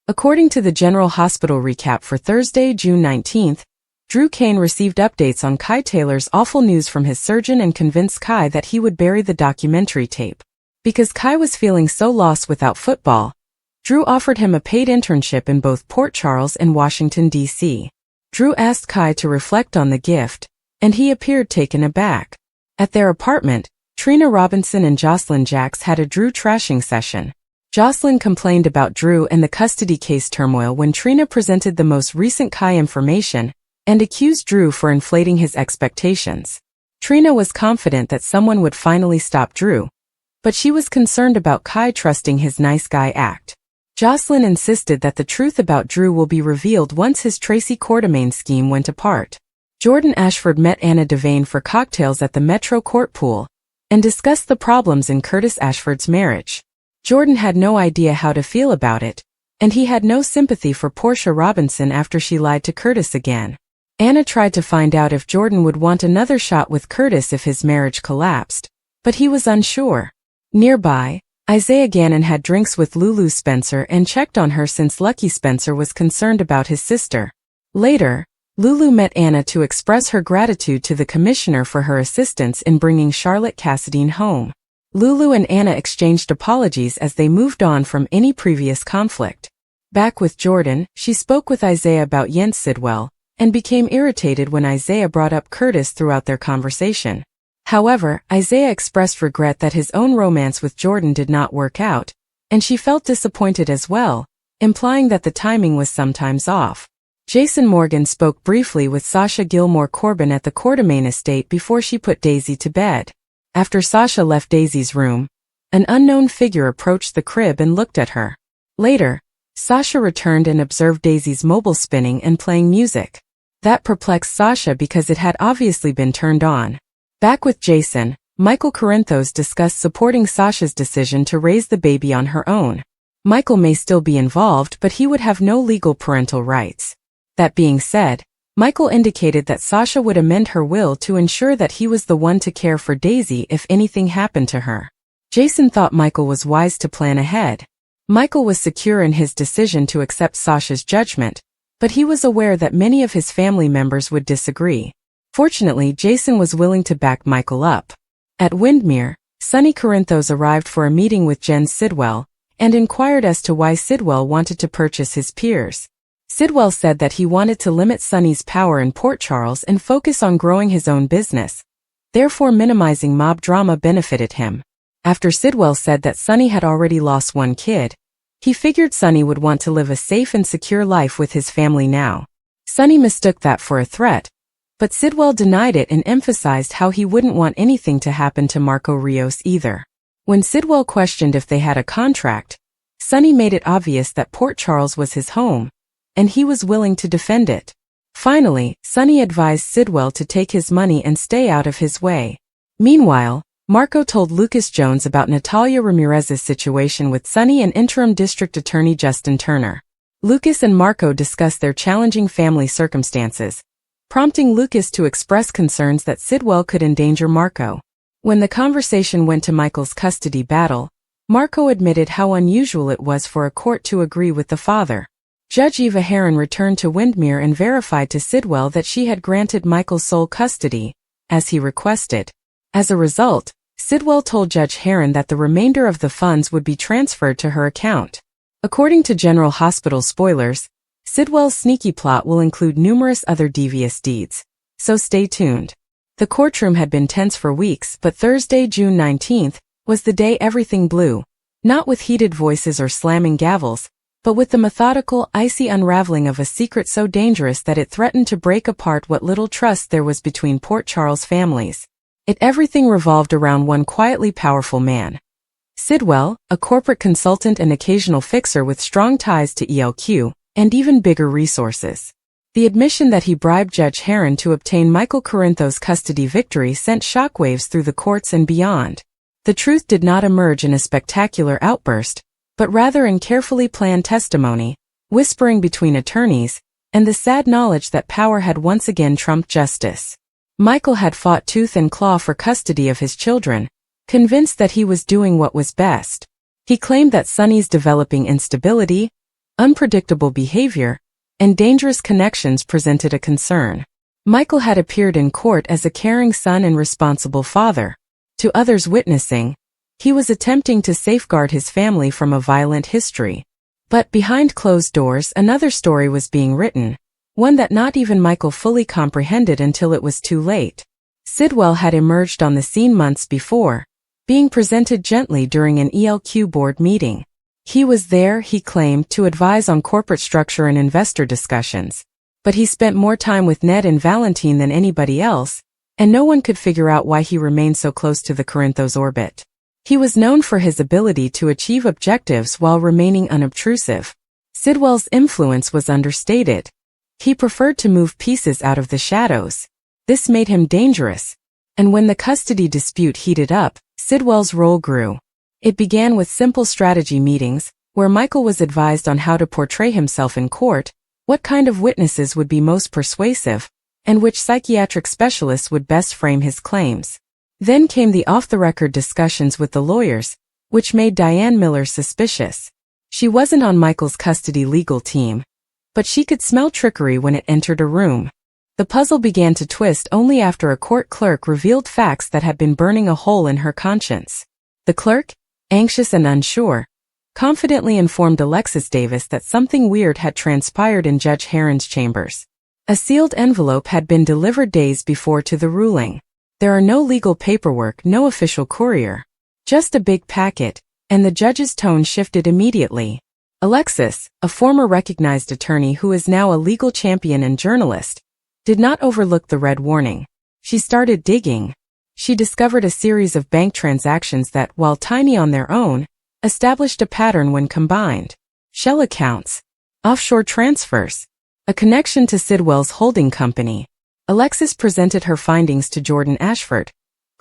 According to the General Hospital recap for Thursday, June 19th, Drew Kane received updates on Kai Taylor's awful news from his surgeon and convinced Kai that he would bury the documentary tape. Because Kai was feeling so lost without football, Drew offered him a paid internship in both Port Charles and Washington, D.C. Drew asked Kai to reflect on the gift, and he appeared taken aback. At their apartment, Trina Robinson and Jocelyn Jacks had a Drew trashing session. Jocelyn complained about Drew and the custody case turmoil when Trina presented the most recent Kai information and accused Drew for inflating his expectations. Trina was confident that someone would finally stop Drew, but she was concerned about Kai trusting his nice guy act. Jocelyn insisted that the truth about Drew will be revealed once his Tracy Quartermaine scheme went apart. Jordan Ashford met Anna Devane for cocktails at the Metro Court pool and discussed the problems in Curtis Ashford's marriage. Jordan had no idea how to feel about it, and he had no sympathy for Portia Robinson after she lied to Curtis again. Anna tried to find out if Jordan would want another shot with Curtis if his marriage collapsed, but he was unsure. Nearby, Isaiah Gannon had drinks with Lulu Spencer and checked on her since Lucky Spencer was concerned about his sister. Later, Lulu met Anna to express her gratitude to the commissioner for her assistance in bringing Charlotte Cassadine home. Lulu and Anna exchanged apologies as they moved on from any previous conflict. Back with Jordan, she spoke with Isaiah about Jens Sidwell, and became irritated when Isaiah brought up Curtis throughout their conversation. However, Isaiah expressed regret that his own romance with Jordan did not work out, and she felt disappointed as well, implying that the timing was sometimes off. Jason Morgan spoke briefly with Sasha Gilmore Corbin at the Quartermaine estate before she put Daisy to bed. After Sasha left Daisy's room, an unknown figure approached the crib and looked at her. Later, Sasha returned and observed Daisy's mobile spinning and playing music. That perplexed Sasha because it had obviously been turned on. Back with Jason, Michael Corinthos discussed supporting Sasha's decision to raise the baby on her own. Michael may still be involved, but he would have no legal parental rights. That being said, Michael indicated that Sasha would amend her will to ensure that he was the one to care for Daisy if anything happened to her. Jason thought Michael was wise to plan ahead. Michael was secure in his decision to accept Sasha's judgment, but he was aware that many of his family members would disagree. Fortunately, Jason was willing to back Michael up. At Windmere, Sonny Corinthos arrived for a meeting with Jen Sidwell and inquired as to why Sidwell wanted to purchase his peers. Sidwell said that he wanted to limit Sonny's power in Port Charles and focus on growing his own business. Therefore, minimizing mob drama benefited him. After Sidwell said that Sonny had already lost one kid, he figured Sonny would want to live a safe and secure life with his family now. Sonny mistook that for a threat, but Sidwell denied it and emphasized how he wouldn't want anything to happen to Marco Rios either. When Sidwell questioned if they had a contract, Sonny made it obvious that Port Charles was his home, and he was willing to defend it. Finally, Sonny advised Sidwell to take his money and stay out of his way. Meanwhile, Marco told Lucas Jones about Natalia Ramirez's situation with Sonny and Interim District Attorney Justin Turner. Lucas and Marco discussed their challenging family circumstances, prompting Lucas to express concerns that Sidwell could endanger Marco. When the conversation went to Michael's custody battle, Marco admitted how unusual it was for a court to agree with the father. Judge Eva Heron returned to Windmere and verified to Sidwell that she had granted Michael sole custody, as he requested. As a result, Sidwell told Judge Heron that the remainder of the funds would be transferred to her account. According to General Hospital spoilers, Sidwell's sneaky plot will include numerous other devious deeds, so stay tuned. The courtroom had been tense for weeks, but Thursday, June 19th, was the day everything blew, not with heated voices or slamming gavels, but with the methodical, icy unraveling of a secret so dangerous that it threatened to break apart what little trust there was between Port Charles families. Everything revolved around one quietly powerful man. Sidwell, a corporate consultant and occasional fixer with strong ties to ELQ, and even bigger resources. The admission that he bribed Judge Heron to obtain Michael Corinthos' custody victory sent shockwaves through the courts and beyond. The truth did not emerge in a spectacular outburst, but rather in carefully planned testimony, whispering between attorneys, and the sad knowledge that power had once again trumped justice. Michael had fought tooth and claw for custody of his children, convinced that he was doing what was best. He claimed that Sonny's developing instability, unpredictable behavior, and dangerous connections presented a concern. Michael had appeared in court as a caring son and responsible father. To others witnessing, he was attempting to safeguard his family from a violent history. But behind closed doors, another story was being written, one that not even Michael fully comprehended until it was too late. Sidwell had emerged on the scene months before, being presented gently during an ELQ board meeting. He was there, he claimed, to advise on corporate structure and investor discussions. But he spent more time with Ned and Valentine than anybody else, and no one could figure out why he remained so close to the Corinthos orbit. He was known for his ability to achieve objectives while remaining unobtrusive. Sidwell's influence was understated. He preferred to move pieces out of the shadows. This made him dangerous. And when the custody dispute heated up, Sidwell's role grew. It began with simple strategy meetings, where Michael was advised on how to portray himself in court, what kind of witnesses would be most persuasive, and which psychiatric specialists would best frame his claims. Then came the off-the-record discussions with the lawyers, which made Diane Miller suspicious. She wasn't on Michael's custody legal team, but she could smell trickery when it entered a room. The puzzle began to twist only after a court clerk revealed facts that had been burning a hole in her conscience. The clerk, anxious and unsure, confidently informed Alexis Davis that something weird had transpired in Judge Heron's chambers. A sealed envelope had been delivered days before to the ruling. There are no legal paperwork, no official courier. Just a big packet, and the judge's tone shifted immediately. Alexis, a former recognized attorney who is now a legal champion and journalist, did not overlook the red warning. She started digging. She discovered a series of bank transactions that, while tiny on their own, established a pattern when combined. Shell accounts, offshore transfers, a connection to Sidwell's holding company. Alexis presented her findings to Jordan Ashford,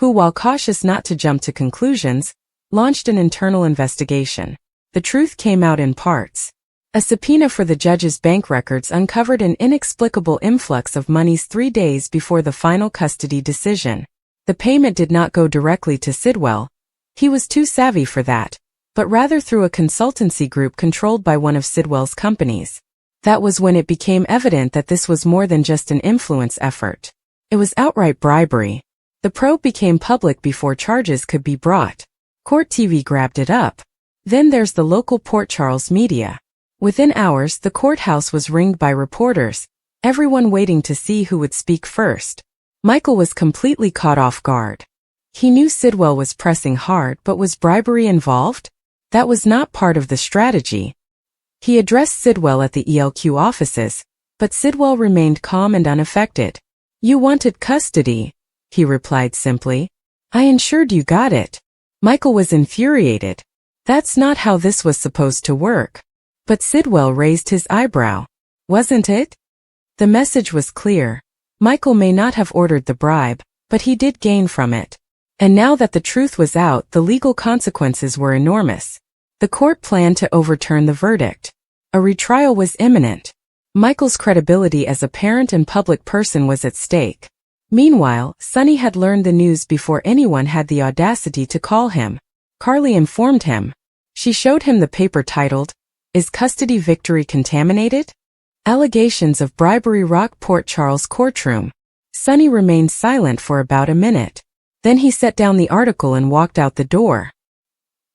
who, while cautious not to jump to conclusions, launched an internal investigation. The truth came out in parts. A subpoena for the judge's bank records uncovered an inexplicable influx of monies 3 days before the final custody decision. The payment did not go directly to Sidwell. He was too savvy for that, but rather through a consultancy group controlled by one of Sidwell's companies. That was when it became evident that this was more than just an influence effort. It was outright bribery. The probe became public before charges could be brought. Court TV grabbed it up. Then there's the local Port Charles media. Within hours, the courthouse was ringed by reporters, everyone waiting to see who would speak first. Michael was completely caught off guard. He knew Sidwell was pressing hard, but was bribery involved? That was not part of the strategy. He addressed Sidwell at the ELQ offices, but Sidwell remained calm and unaffected. "You wanted custody," he replied simply. "I ensured you got it." Michael was infuriated. That's not how this was supposed to work. But Sidwell raised his eyebrow. Wasn't it? The message was clear. Michael may not have ordered the bribe, but he did gain from it. And now that the truth was out, the legal consequences were enormous. The court planned to overturn the verdict. A retrial was imminent. Michael's credibility as a parent and public person was at stake. Meanwhile, Sonny had learned the news before anyone had the audacity to call him. Carly informed him. She showed him the paper titled, "Is Custody Victory Contaminated? Allegations of Bribery Rock Port Charles Courtroom." Sonny remained silent for about a minute. Then he set down the article and walked out the door.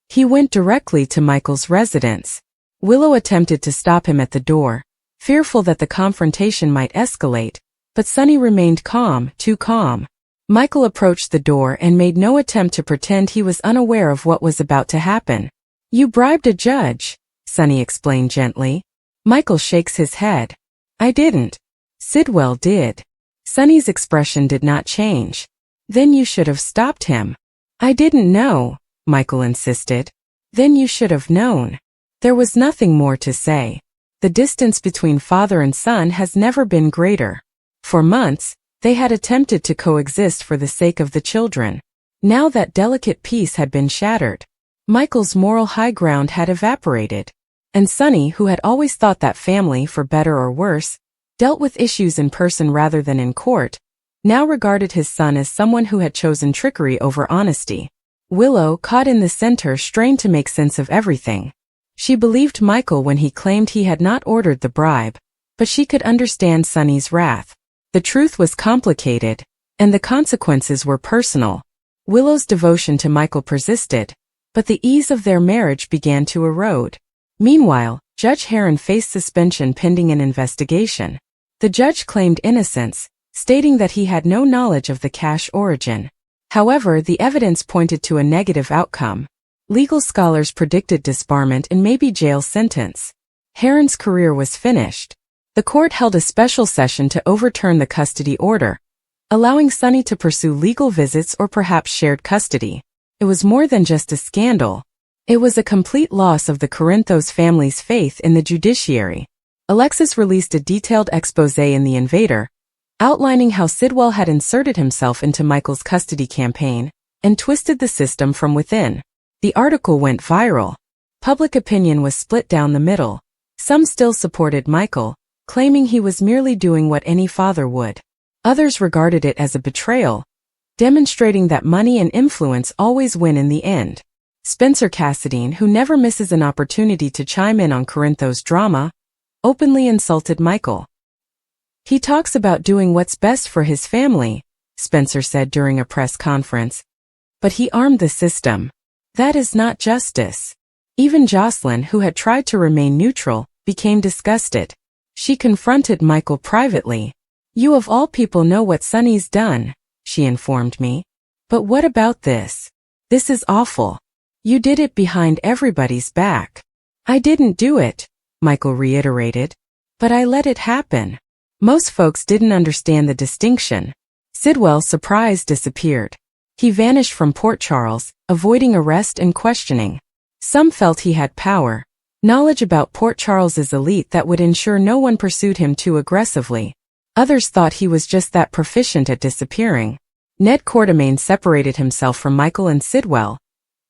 He went directly to Michael's residence. Willow attempted to stop him at the door, fearful that the confrontation might escalate, but Sonny remained calm, too calm. Michael approached the door and made no attempt to pretend he was unaware of what was about to happen. "You bribed a judge," Sonny explained gently. Michael shakes his head. "I didn't. Sidwell did." Sonny's expression did not change. "Then you should have stopped him." "I didn't know," Michael insisted. "Then you should have known." There was nothing more to say. The distance between father and son has never been greater. For months, they had attempted to coexist for the sake of the children. Now that delicate peace had been shattered, Michael's moral high ground had evaporated. And Sonny, who had always thought that family, for better or worse, dealt with issues in person rather than in court, now regarded his son as someone who had chosen trickery over honesty. Willow, caught in the center, strained to make sense of everything. She believed Michael when he claimed he had not ordered the bribe, but she could understand Sunny's wrath. The truth was complicated, and the consequences were personal. Willow's devotion to Michael persisted, but the ease of their marriage began to erode. Meanwhile, Judge Heron faced suspension pending an investigation. The judge claimed innocence, stating that he had no knowledge of the cash origin. However, the evidence pointed to a negative outcome. Legal scholars predicted disbarment and maybe jail sentence. Heron's career was finished. The court held a special session to overturn the custody order, allowing Sunny to pursue legal visits or perhaps shared custody. It was more than just a scandal. It was a complete loss of the Corinthos family's faith in the judiciary. Alexis released a detailed exposé in The Invader, outlining how Sidwell had inserted himself into Michael's custody campaign and twisted the system from within. The article went viral. Public opinion was split down the middle. Some still supported Michael, claiming he was merely doing what any father would. Others regarded it as a betrayal, demonstrating that money and influence always win in the end. Spencer Cassadine, who never misses an opportunity to chime in on Corinthos drama, openly insulted Michael. "He talks about doing what's best for his family," Spencer said during a press conference. "But he armed the system. That is not justice." Even Jocelyn, who had tried to remain neutral, became disgusted. She confronted Michael privately. "You of all people know what Sunny's done," she informed me. "But what about this? This is awful. You did it behind everybody's back." "I didn't do it," Michael reiterated. "But I let it happen." Most folks didn't understand the distinction. Sidwell, surprised, disappeared. He vanished from Port Charles, avoiding arrest and questioning. Some felt he had power, knowledge about Port Charles's elite that would ensure no one pursued him too aggressively. Others thought he was just that proficient at disappearing. Ned Quartermain separated himself from Michael and Sidwell,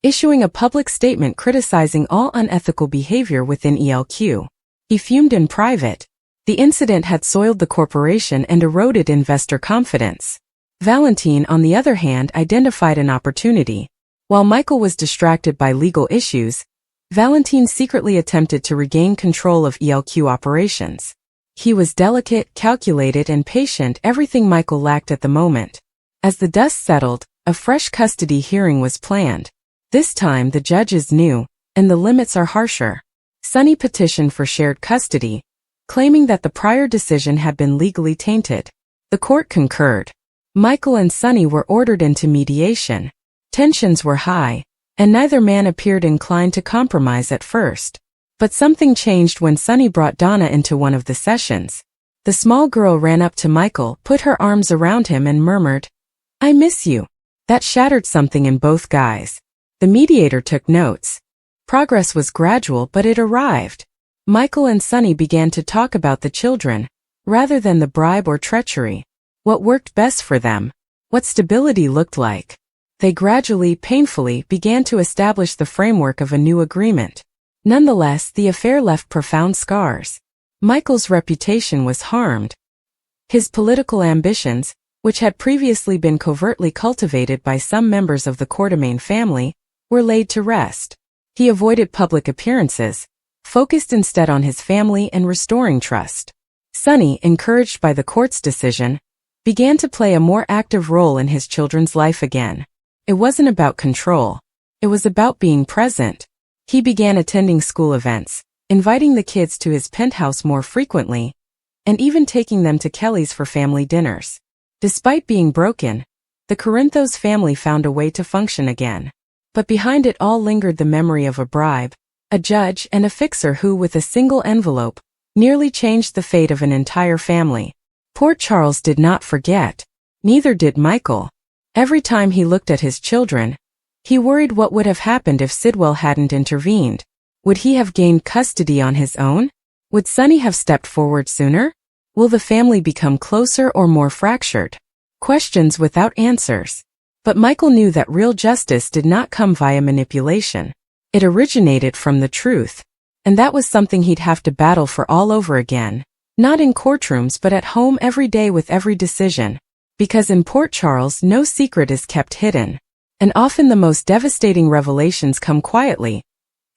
issuing a public statement criticizing all unethical behavior within ELQ. He fumed in private. The incident had soiled the corporation and eroded investor confidence. Valentine, on the other hand, identified an opportunity. While Michael was distracted by legal issues, Valentine secretly attempted to regain control of ELQ operations. He was delicate, calculated, and patient, everything Michael lacked at the moment. As the dust settled, a fresh custody hearing was planned. This time the judge is new, and the limits are harsher. Sunny petitioned for shared custody, claiming that the prior decision had been legally tainted. The court concurred. Michael and Sunny were ordered into mediation. Tensions were high, and neither man appeared inclined to compromise at first. But something changed when Sunny brought Donna into one of the sessions. The small girl ran up to Michael, put her arms around him and murmured, "I miss you." That shattered something in both guys. The mediator took notes. Progress was gradual, but it arrived. Michael and Sunny began to talk about the children, rather than the bribe or treachery. What worked best for them? What stability looked like? They gradually, painfully, began to establish the framework of a new agreement. Nonetheless, the affair left profound scars. Michael's reputation was harmed. His political ambitions, which had previously been covertly cultivated by some members of the Quartermain family, were laid to rest. He avoided public appearances, focused instead on his family and restoring trust. Sunny, encouraged by the court's decision, began to play a more active role in his children's life again. It wasn't about control. It was about being present. He began attending school events, inviting the kids to his penthouse more frequently, and even taking them to Kelly's for family dinners. Despite being broken, the Corinthos family found a way to function again. But behind it all lingered the memory of a bribe, a judge, and a fixer who, with a single envelope, nearly changed the fate of an entire family. Port Charles did not forget. Neither did Michael. Every time he looked at his children, he worried what would have happened if Sidwell hadn't intervened. Would he have gained custody on his own? Would Sunny have stepped forward sooner? Will the family become closer or more fractured? Questions without answers. But Michael knew that real justice did not come via manipulation. It originated from the truth. And that was something he'd have to battle for all over again. Not in courtrooms but at home every day with every decision. Because in Port Charles no secret is kept hidden. And often the most devastating revelations come quietly,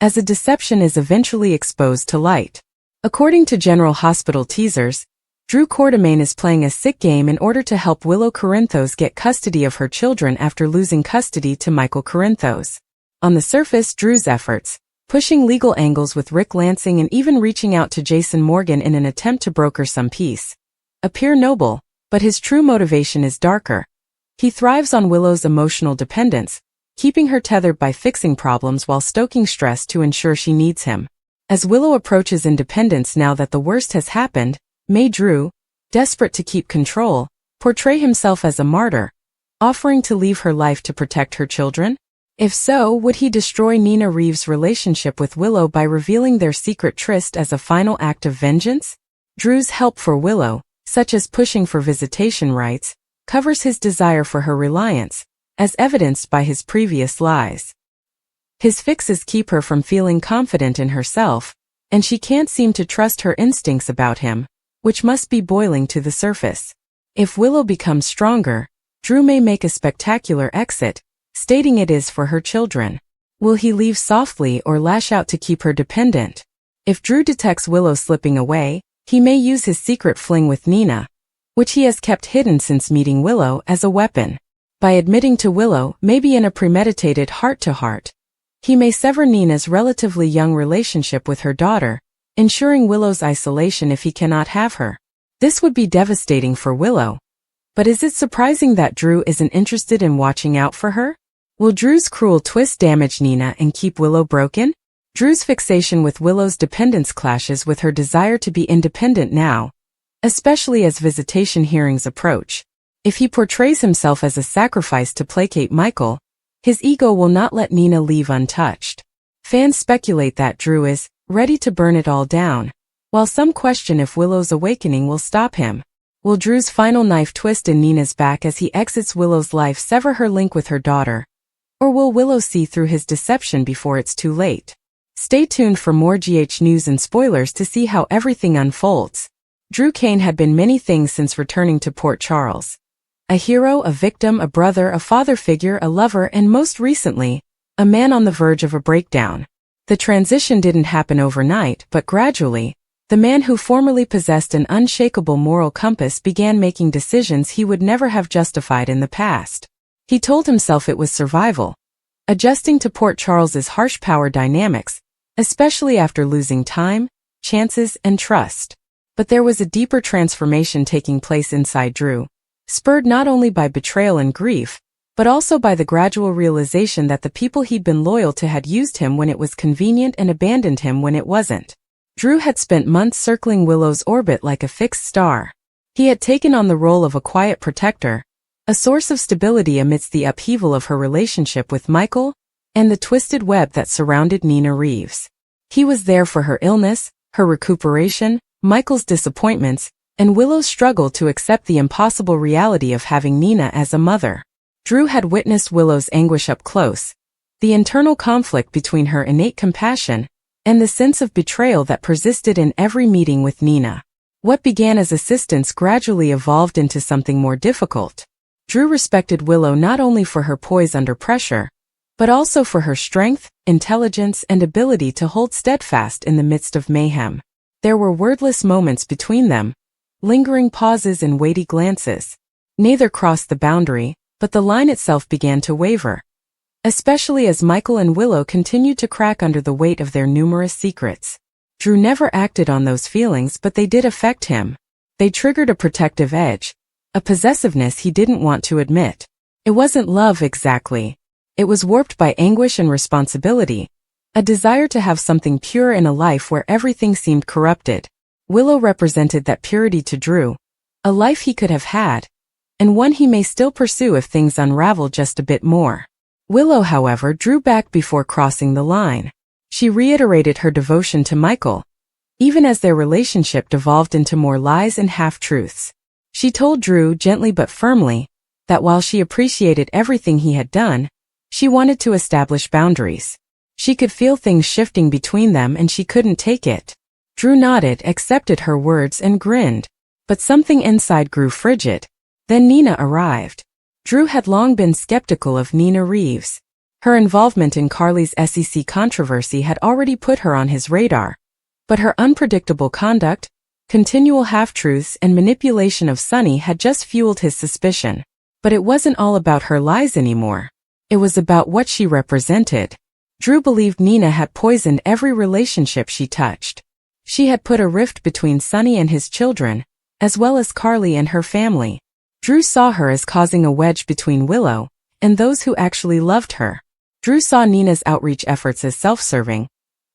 as a deception is eventually exposed to light. According to General Hospital teasers, Drew Quartermain is playing a sick game in order to help Willow Corinthos get custody of her children after losing custody to Michael Corinthos. On the surface, Drew's efforts, pushing legal angles with Rick Lansing and even reaching out to Jason Morgan in an attempt to broker some peace, appear noble, but his true motivation is darker. He thrives on Willow's emotional dependence, keeping her tethered by fixing problems while stoking stress to ensure she needs him. As Willow approaches independence now that the worst has happened, may Drew, desperate to keep control, portray himself as a martyr, offering to leave her life to protect her children? If so, would he destroy Nina Reeves' relationship with Willow by revealing their secret tryst as a final act of vengeance? Drew's help for Willow, such as pushing for visitation rights, covers his desire for her reliance, as evidenced by his previous lies. His fixes keep her from feeling confident in herself, and she can't seem to trust her instincts about him, which must be boiling to the surface. If Willow becomes stronger, Drew may make a spectacular exit, stating it is for her children. Will he leave softly or lash out to keep her dependent? If Drew detects Willow slipping away, he may use his secret fling with Nina, which he has kept hidden since meeting Willow, as a weapon. By admitting to Willow, maybe in a premeditated heart-to-heart, he may sever Nina's relatively young relationship with her daughter, ensuring Willow's isolation if he cannot have her. This would be devastating for Willow. But is it surprising that Drew isn't interested in watching out for her? Will Drew's cruel twist damage Nina and keep Willow broken? Drew's fixation with Willow's dependence clashes with her desire to be independent now, especially as visitation hearings approach. If he portrays himself as a sacrifice to placate Michael, his ego will not let Nina leave untouched. Fans speculate that Drew is ready to burn it all down, while some question if Willow's awakening will stop him. Will Drew's final knife twist in Nina's back as he exits Willow's life sever her link with her daughter? Or will Willow see through his deception before it's too late? Stay tuned for more GH news and spoilers to see how everything unfolds. Drew Cain had been many things since returning to Port Charles. A hero, a victim, a brother, a father figure, a lover, and most recently, a man on the verge of a breakdown. The transition didn't happen overnight, but gradually, the man who formerly possessed an unshakable moral compass began making decisions he would never have justified in the past. He told himself it was survival, adjusting to Port Charles's harsh power dynamics, especially after losing time, chances, and trust. But there was a deeper transformation taking place inside Drew, spurred not only by betrayal and grief, but also by the gradual realization that the people he'd been loyal to had used him when it was convenient and abandoned him when it wasn't. Drew had spent months circling Willow's orbit like a fixed star. He had taken on the role of a quiet protector, a source of stability amidst the upheaval of her relationship with Michael and the twisted web that surrounded Nina Reeves. He was there for her illness, her recuperation, Michael's disappointments, and Willow's struggle to accept the impossible reality of having Nina as a mother. Drew had witnessed Willow's anguish up close, the internal conflict between her innate compassion and the sense of betrayal that persisted in every meeting with Nina. What began as assistance gradually evolved into something more difficult. Drew respected Willow not only for her poise under pressure, but also for her strength, intelligence, and ability to hold steadfast in the midst of mayhem. There were wordless moments between them, lingering pauses and weighty glances. Neither crossed the boundary, but the line itself began to waver, especially as Michael and Willow continued to crack under the weight of their numerous secrets. Drew never acted on those feelings, but they did affect him. They triggered a protective edge, a possessiveness he didn't want to admit. It wasn't love exactly. It was warped by anguish and responsibility, a desire to have something pure in a life where everything seemed corrupted. Willow represented that purity to Drew, a life he could have had, and one he may still pursue if things unravel just a bit more. Willow, however, drew back before crossing the line. She reiterated her devotion to Michael, even as their relationship devolved into more lies and half-truths. She told Drew gently but firmly that while she appreciated everything he had done, she wanted to establish boundaries. She could feel things shifting between them and she couldn't take it. Drew nodded, accepted her words, and grinned. But something inside grew frigid. Then Nina arrived. Drew had long been skeptical of Nina Reeves. Her involvement in Carly's SEC controversy had already put her on his radar, but her unpredictable conduct, continual half-truths and manipulation of Sonny had just fueled his suspicion. But it wasn't all about her lies anymore. It was about what she represented. Drew believed Nina had poisoned every relationship she touched. She had put a rift between Sonny and his children, as well as Carly and her family. Drew saw her as causing a wedge between Willow and those who actually loved her. Drew saw Nina's outreach efforts as self-serving,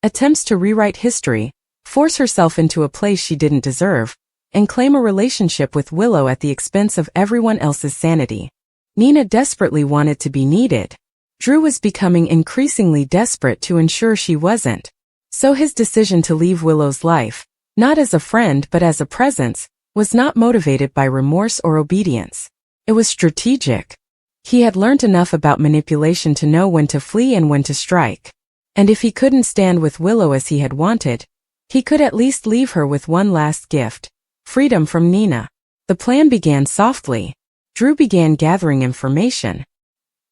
attempts to rewrite history, force herself into a place she didn't deserve, and claim a relationship with Willow at the expense of everyone else's sanity. Nina desperately wanted to be needed. Drew was becoming increasingly desperate to ensure she wasn't. So his decision to leave Willow's life, not as a friend but as a presence, was not motivated by remorse or obedience. It was strategic. He had learned enough about manipulation to know when to flee and when to strike. And if he couldn't stand with Willow as he had wanted, he could at least leave her with one last gift: freedom from Nina. The plan began softly. Drew began gathering information.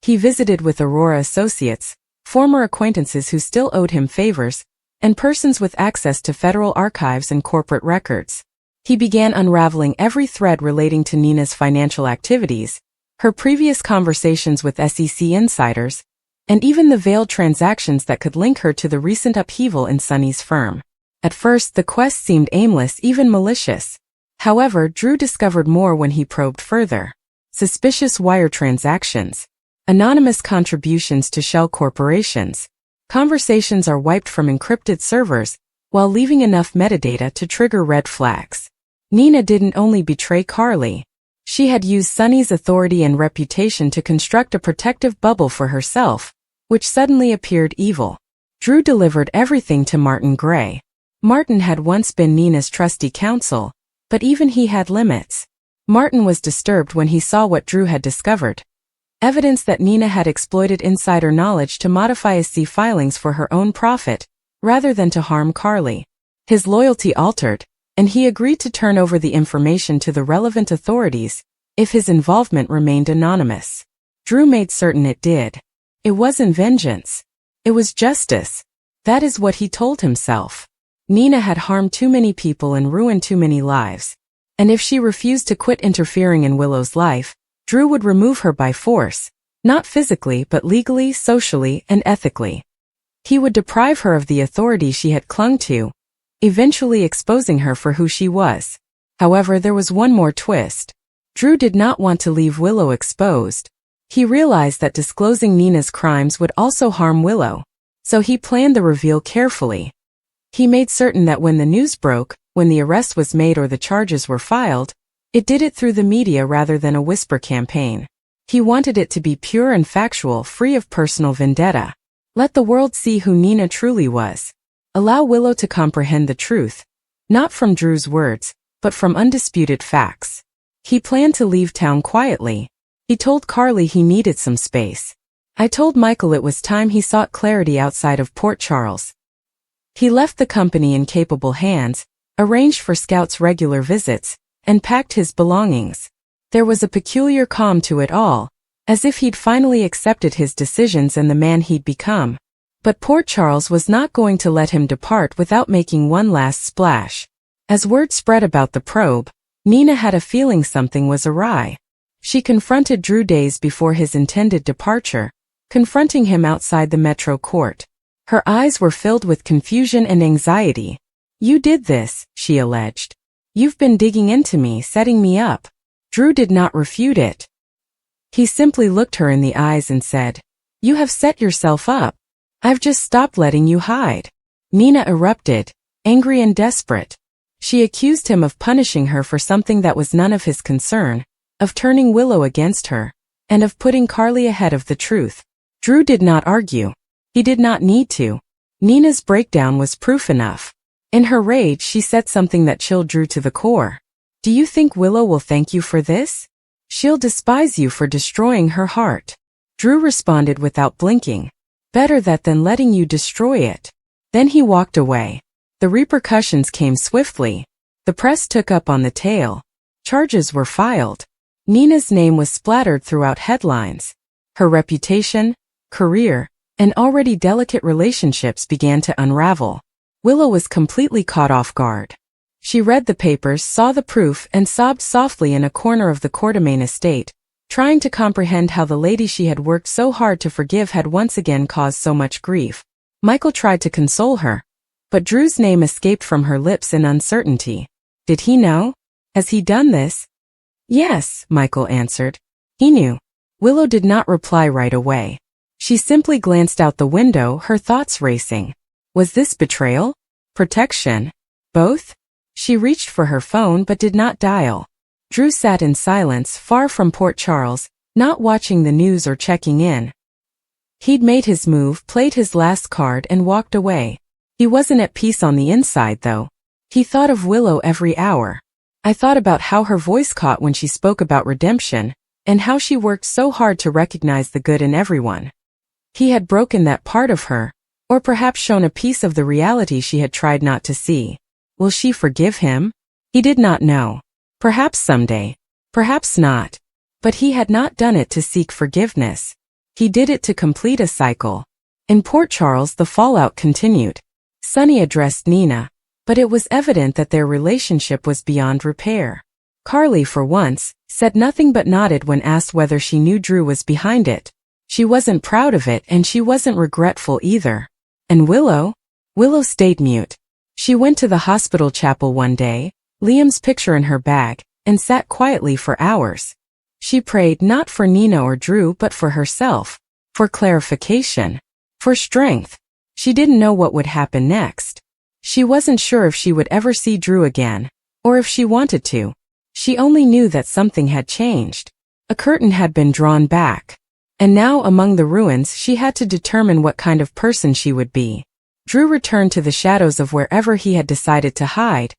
He visited with Aurora associates, former acquaintances who still owed him favors, and persons with access to federal archives and corporate records. He began unraveling every thread relating to Nina's financial activities, her previous conversations with SEC insiders, and even the veiled transactions that could link her to the recent upheaval in Sonny's firm. At first, the quest seemed aimless, even malicious. However, Drew discovered more when he probed further. Suspicious wire transactions, anonymous contributions to shell corporations. Conversations are wiped from encrypted servers, while leaving enough metadata to trigger red flags. Nina didn't only betray Carly. She had used Sonny's authority and reputation to construct a protective bubble for herself, which suddenly appeared evil. Drew delivered everything to Martin Gray. Martin had once been Nina's trusty counsel, but even he had limits. Martin was disturbed when he saw what Drew had discovered. Evidence that Nina had exploited insider knowledge to modify SEC filings for her own profit, rather than to harm Carly. His loyalty altered, and he agreed to turn over the information to the relevant authorities, if his involvement remained anonymous. Drew made certain it did. It wasn't vengeance. It was justice. That is what he told himself. Nina had harmed too many people and ruined too many lives. And if she refused to quit interfering in Willow's life, Drew would remove her by force, not physically but legally, socially, and ethically. He would deprive her of the authority she had clung to, eventually exposing her for who she was. However, there was one more twist. Drew did not want to leave Willow exposed. He realized that disclosing Nina's crimes would also harm Willow, so he planned the reveal carefully. He made certain that when the news broke, when the arrest was made or the charges were filed, it did it through the media rather than a whisper campaign. He wanted it to be pure and factual, free of personal vendetta. Let the world see who Nina truly was. Allow Willow to comprehend the truth, not from Drew's words, but from undisputed facts. He planned to leave town quietly. He told Carly he needed some space. I told Michael it was time he sought clarity outside of Port Charles. He left the company in capable hands, arranged for Scout's regular visits, and packed his belongings. There was a peculiar calm to it all, as if he'd finally accepted his decisions and the man he'd become. But Port Charles was not going to let him depart without making one last splash. As word spread about the probe, Nina had a feeling something was awry. She confronted Drew days before his intended departure, confronting him outside the Metro court. Her eyes were filled with confusion and anxiety. "You did this," she alleged. "You've been digging into me, setting me up." Drew did not refute it. He simply looked her in the eyes and said, "You have set yourself up. I've just stopped letting you hide." Nina erupted, angry and desperate. She accused him of punishing her for something that was none of his concern, of turning Willow against her, and of putting Carly ahead of the truth. Drew did not argue. He did not need to. Nina's breakdown was proof enough. In her rage, she said something that chilled Drew to the core. "Do you think Willow will thank you for this? She'll despise you for destroying her heart." Drew responded without blinking. "Better that than letting you destroy it." Then he walked away. The repercussions came swiftly. The press took up on the tale. Charges were filed. Nina's name was splattered throughout headlines. Her reputation, career, and already delicate relationships began to unravel. Willow was completely caught off guard. She read the papers, saw the proof, and sobbed softly in a corner of the Quartermain estate, trying to comprehend how the lady she had worked so hard to forgive had once again caused so much grief. Michael tried to console her, but Drew's name escaped from her lips in uncertainty. Did he know? Has he done this? Yes, Michael answered. He knew. Willow did not reply right away. She simply glanced out the window, her thoughts racing. Was this betrayal? Protection? Both? She reached for her phone but did not dial. Drew sat in silence, far from Port Charles, not watching the news or checking in. He'd made his move, played his last card, and walked away. He wasn't at peace on the inside, though. He thought of Willow every hour. I thought about how her voice caught when she spoke about redemption, and how she worked so hard to recognize the good in everyone. He had broken that part of her, or perhaps shown a piece of the reality she had tried not to see. Will she forgive him? He did not know. Perhaps someday. Perhaps not. But he had not done it to seek forgiveness. He did it to complete a cycle. In Port Charles, the fallout continued. Sunny addressed Nina, but it was evident that their relationship was beyond repair. Carly, for once, said nothing but nodded when asked whether she knew Drew was behind it. She wasn't proud of it and she wasn't regretful either. And Willow? Willow stayed mute. She went to the hospital chapel one day, Liam's picture in her bag, and sat quietly for hours. She prayed not for Nina or Drew but for herself, for clarification, for strength. She didn't know what would happen next. She wasn't sure if she would ever see Drew again, or if she wanted to. She only knew that something had changed. A curtain had been drawn back. And now among the ruins she had to determine what kind of person she would be. Drew returned to the shadows of wherever he had decided to hide,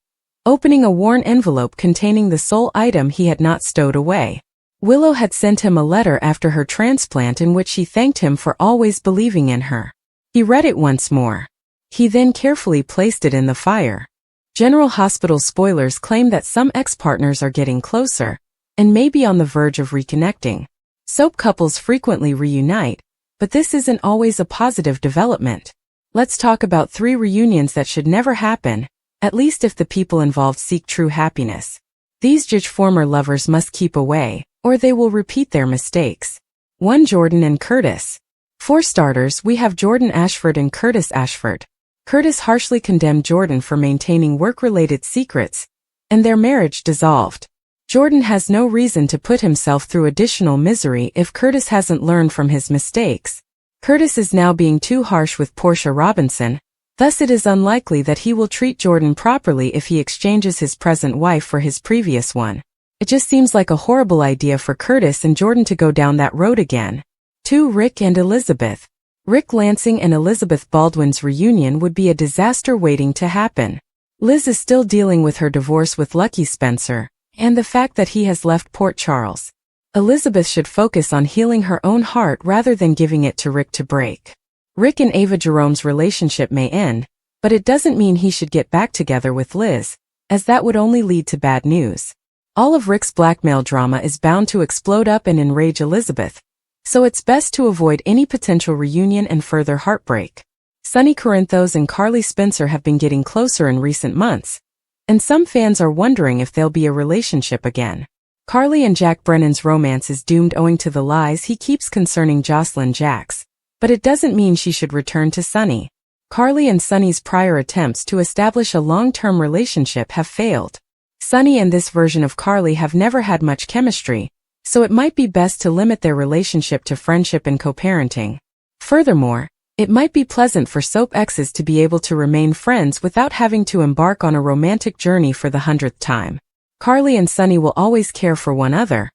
opening a worn envelope containing the sole item he had not stowed away. Willow had sent him a letter after her transplant in which she thanked him for always believing in her. He read it once more. He then carefully placed it in the fire. General Hospital spoilers claim that some ex-partners are getting closer, and may be on the verge of reconnecting. Soap couples frequently reunite, but this isn't always a positive development. Let's talk about 3 reunions that should never happen, at least if the people involved seek true happiness. These former lovers must keep away, or they will repeat their mistakes. 1. Jordan and Curtis. For starters, we have Jordan Ashford and Curtis Ashford. Curtis harshly condemned Jordan for maintaining work-related secrets, and their marriage dissolved. Jordan has no reason to put himself through additional misery if Curtis hasn't learned from his mistakes. Curtis is now being too harsh with Portia Robinson, thus it is unlikely that he will treat Jordan properly if he exchanges his present wife for his previous one. It just seems like a horrible idea for Curtis and Jordan to go down that road again. 2. Rick and Elizabeth. Rick Lansing and Elizabeth Baldwin's reunion would be a disaster waiting to happen. Liz is still dealing with her divorce with Lucky Spencer, and the fact that he has left Port Charles. Elizabeth should focus on healing her own heart rather than giving it to Rick to break. Rick and Ava Jerome's relationship may end, but it doesn't mean he should get back together with Liz, as that would only lead to bad news. All of Rick's blackmail drama is bound to explode up and enrage Elizabeth, so it's best to avoid any potential reunion and further heartbreak. Sonny Corinthos and Carly Spencer have been getting closer in recent months, and some fans are wondering if there'll be a relationship again. Carly and Jack Brennan's romance is doomed owing to the lies he keeps concerning Jocelyn Jacks, but it doesn't mean she should return to Sonny. Carly and Sonny's prior attempts to establish a long-term relationship have failed. Sonny and this version of Carly have never had much chemistry, so it might be best to limit their relationship to friendship and co-parenting. Furthermore, it might be pleasant for soap exes to be able to remain friends without having to embark on a romantic journey for the 100th time. Carly and Sonny will always care for one another,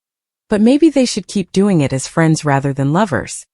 but maybe they should keep doing it as friends rather than lovers.